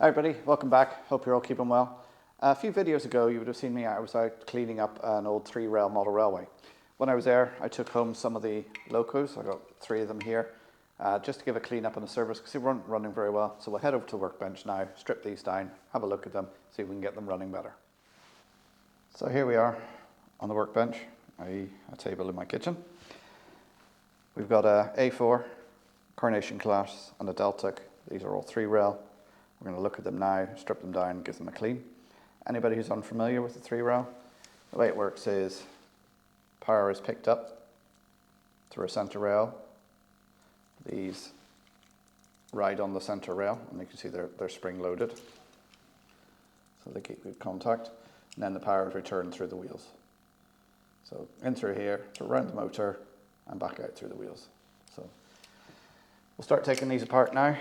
Hi everybody, welcome back. Hope you're all keeping well. A few videos ago you would have seen me, I was out cleaning up an old 3-rail model railway. When I was there I took home some of the locos, I got 3 of them here, just to give a clean up on the service because they weren't running very well. So we'll head over to the workbench now, strip these down, have a look at them, see if we can get them running better. So here we are on the workbench, i.e. a table in my kitchen. We've got a A4, coronation class and a deltic. These are all 3-rail. We're going to look at them now, strip them down, give them a clean. Anybody who's unfamiliar with the 3-rail, the way it works is power is picked up through a centre rail. These ride on the centre rail, and you can see they're spring loaded, so they keep good contact. And then the power is returned through the wheels. So in through here, to around the motor, and back out through the wheels. So we'll start taking these apart now.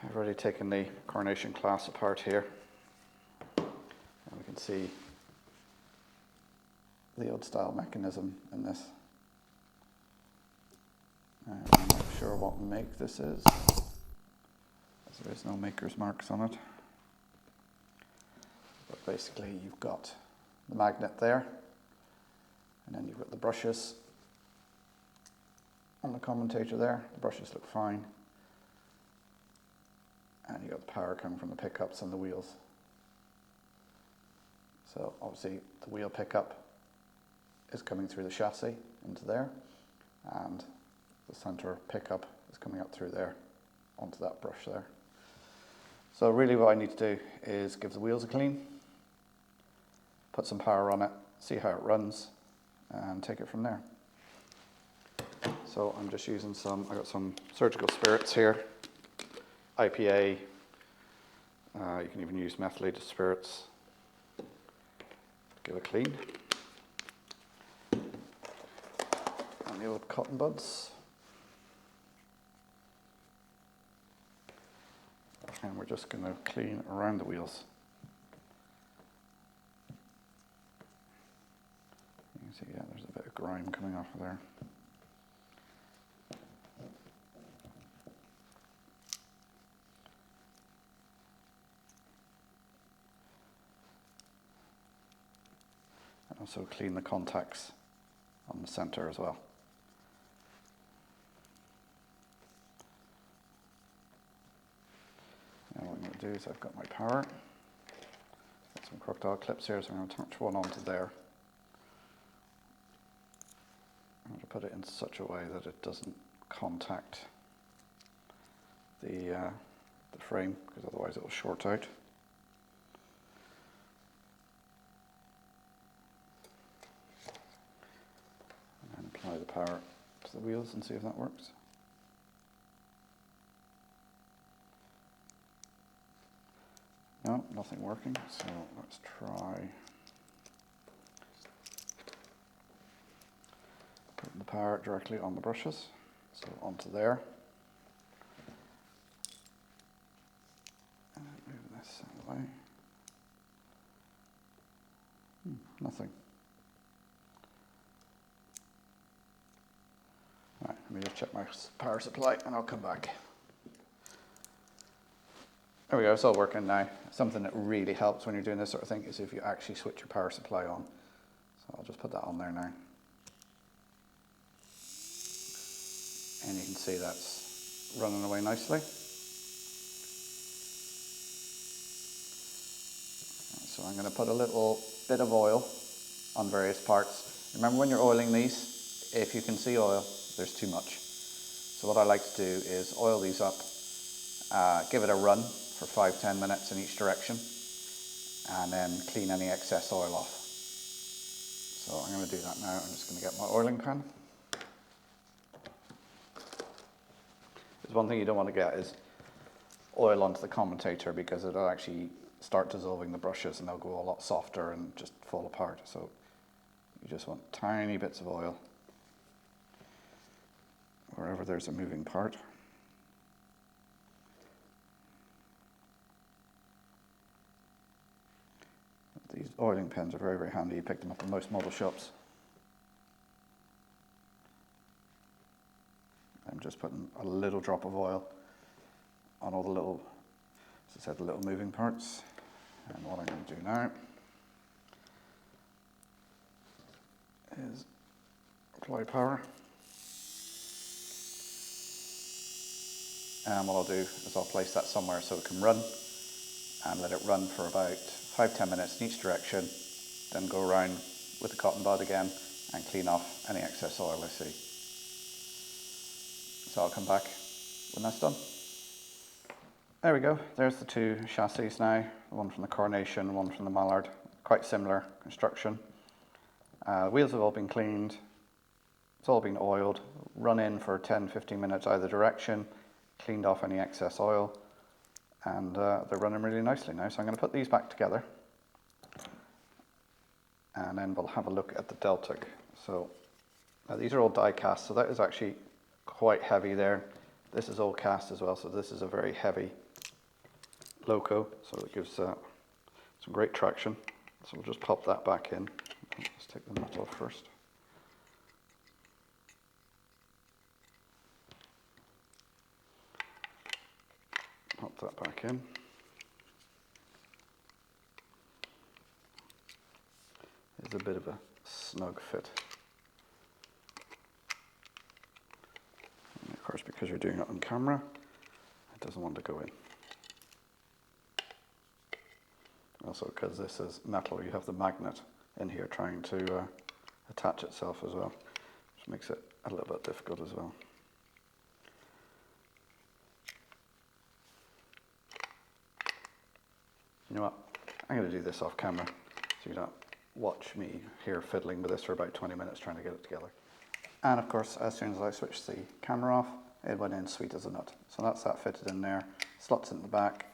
I've already taken the coronation class apart here, and we can see the old style mechanism in this. I'm not sure what make this is, as there is no maker's marks on it. But basically you've got the magnet there, and then you've got the brushes on the commutator there. The brushes look fine. And you've got the power coming from the pickups and the wheels. So obviously the wheel pickup is coming through the chassis into there, and the centre pickup is coming up through there onto that brush there. So really what I need to do is give the wheels a clean, put some power on it, see how it runs, and take it from there. So I'm just using I got some surgical spirits here. IPA, you can even use methylated spirits. Give a clean. And the old cotton buds. And we're just going to clean around the wheels. You can see, yeah, there's a bit of grime coming off of there. Also clean the contacts on the centre as well. Now what I'm going to do is I've got my power. Got some crocodile clips here, so I'm going to attach one onto there. I'm going to put it in such a way that it doesn't contact the frame, because otherwise it will short out. Apply the power to the wheels and see if that works. No, nothing working, so let's try putting the power directly on the brushes, so onto there. And move this out of the way. Nothing. Right, let me just check my power supply and I'll come back. There we go, it's all working now. Something that really helps when you're doing this sort of thing is if you actually switch your power supply on. So I'll just put that on there now. And you can see that's running away nicely. So I'm going to put a little bit of oil on various parts. Remember when you're oiling these, if you can see oil, there's too much. So what I like to do is oil these up, give it a run for 5-10 minutes in each direction, and then clean any excess oil off. So I'm going to do that now. I'm just going to get my oiling pan. There's one thing you don't want to get is oil onto the commutator, because it'll actually start dissolving the brushes and they'll go a lot softer and just fall apart. So you just want tiny bits of oil wherever there's a moving part. These oiling pens are very, very handy. You pick them up in most model shops. I'm just putting a little drop of oil on all the little As I said, the little moving parts. And what I'm going to do now is apply power. And what I'll do is I'll place that somewhere so it can run, and let it run for about 5-10 minutes in each direction, then go around with the cotton bud again and clean off any excess oil I see. So I'll come back when that's done. There we go, there's the two chassis now, one from the Coronation, one from the Mallard, quite similar construction. Wheels have all been cleaned, it's all been oiled, run in for 10-15 minutes either direction, cleaned off any excess oil, and they're running really nicely now. So I'm going to put these back together, and then we'll have a look at the deltic. So these are all die cast, so that is actually quite heavy there. This is all cast as well, so this is a very heavy loco, so it gives some great traction. So we'll just pop that back in. Let's take the nut off first. Pop that back in. It's a bit of a snug fit. And of course, because you're doing it on camera, it doesn't want to go in. Also, because this is metal, you have the magnet in here trying to attach itself as well, which makes it a little bit difficult as well. You know what, I'm going to do this off camera so you don't watch me here fiddling with this for about 20 minutes trying to get it together. And of course, as soon as I switched the camera off, it went in sweet as a nut. So that's that fitted in there, slots in the back,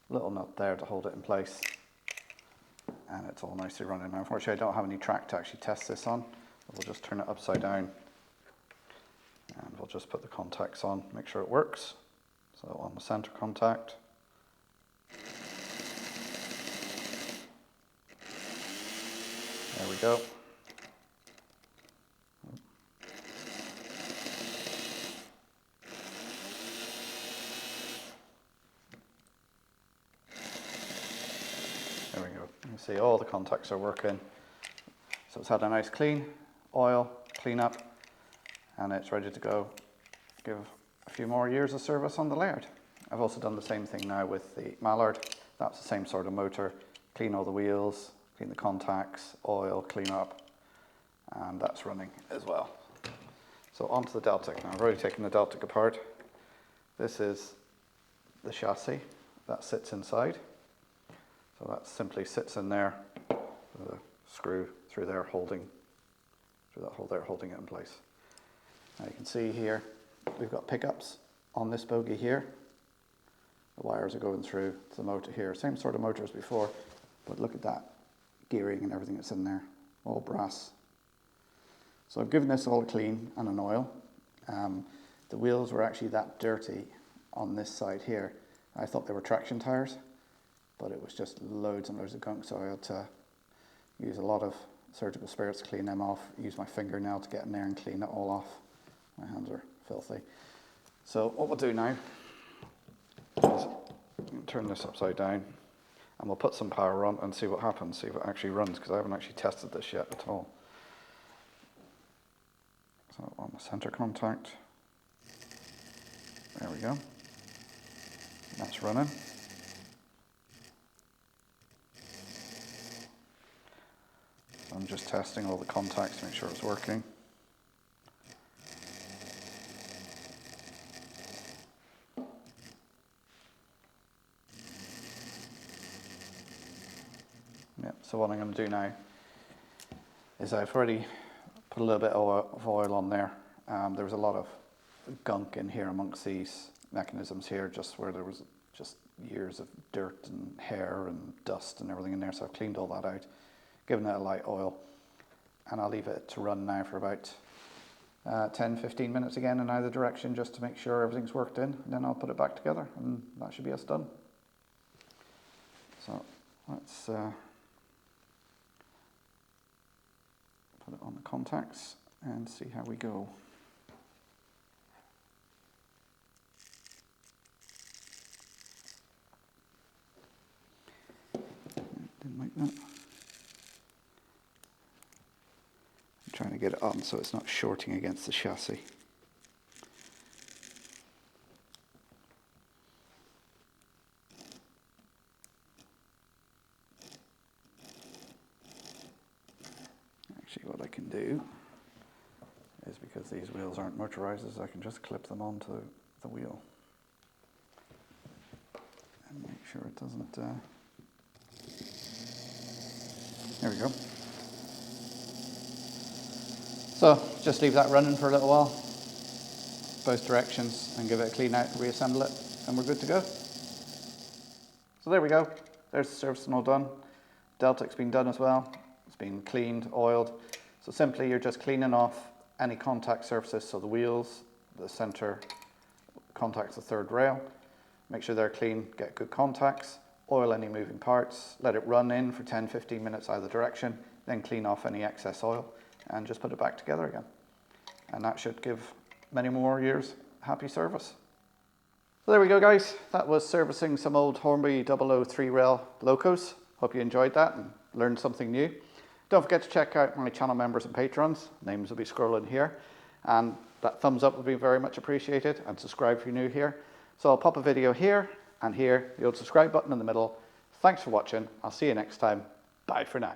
little nut there to hold it in place, and it's all nicely running. Now, unfortunately, I don't have any track to actually test this on. We'll just turn it upside down, and we'll just put the contacts on, make sure it works. So on the center contact, there we go. There we go. You can see all the contacts are working. So it's had a nice clean, oil, clean up, and it's ready to go. Give a few more years of service on the Laird. I've also done the same thing now with the Mallard. That's the same sort of motor. Clean all the wheels, clean the contacts, oil, clean up, and that's running as well. So onto the deltic now. I've already taken the deltic apart. This is the chassis that sits inside. So that simply sits in there with a screw through there holding, through that hole there holding it in place. Now you can see here, we've got pickups on this bogie here. The wires are going through to the motor here. Same sort of motor as before, but look at that gearing and everything that's in there, all brass. So I've given this all a clean and an oil. The wheels were actually that dirty on this side here. I thought they were traction tires, but it was just loads and loads of gunk, so I had to use a lot of surgical spirits to clean them off, use my fingernail to get in there and clean it all off. My hands are filthy. So what we'll do now is turn this upside down, and we'll put some power on and see what happens, see if it actually runs, because I haven't actually tested this yet at all. So on the center contact, there we go, that's running. So I'm just testing all the contacts to make sure it's working. So what I'm going to do now is I've already put a little bit of oil on there. There was a lot of gunk in here amongst these mechanisms here, just where there was just years of dirt and hair and dust and everything in there. So I've cleaned all that out, given it a light oil, and I'll leave it to run now for about 10-15 minutes again in either direction, just to make sure everything's worked in, and then I'll put it back together, and that should be us done. So let's put it on the contacts and see how we go. something like that. I'm trying to get it on so it's not shorting against the chassis. Actually, what I can do is, because these wheels aren't motorized, I can just clip them onto the wheel and make sure it doesn't. There we go. So just leave that running for a little while, both directions, and give it a clean out, reassemble it, and we're good to go. So there we go. There's the servicing all done. Deltic's been done as well. It's been cleaned, oiled. So simply you're just cleaning off any contact surfaces, so the wheels, the center contacts the third rail. Make sure they're clean, get good contacts, oil any moving parts, let it run in for 10-15 minutes either direction, then clean off any excess oil and just put it back together again. And that should give many more years happy service. So there we go, guys. That was servicing some old Hornby 003 rail locos. Hope you enjoyed that and learned something new. Don't forget to check out my channel members and patrons. Names will be scrolling here. And that thumbs up would be very much appreciated, and subscribe if you're new here. So I'll pop a video here and here, the old subscribe button in the middle. Thanks for watching. I'll see you next time. Bye for now.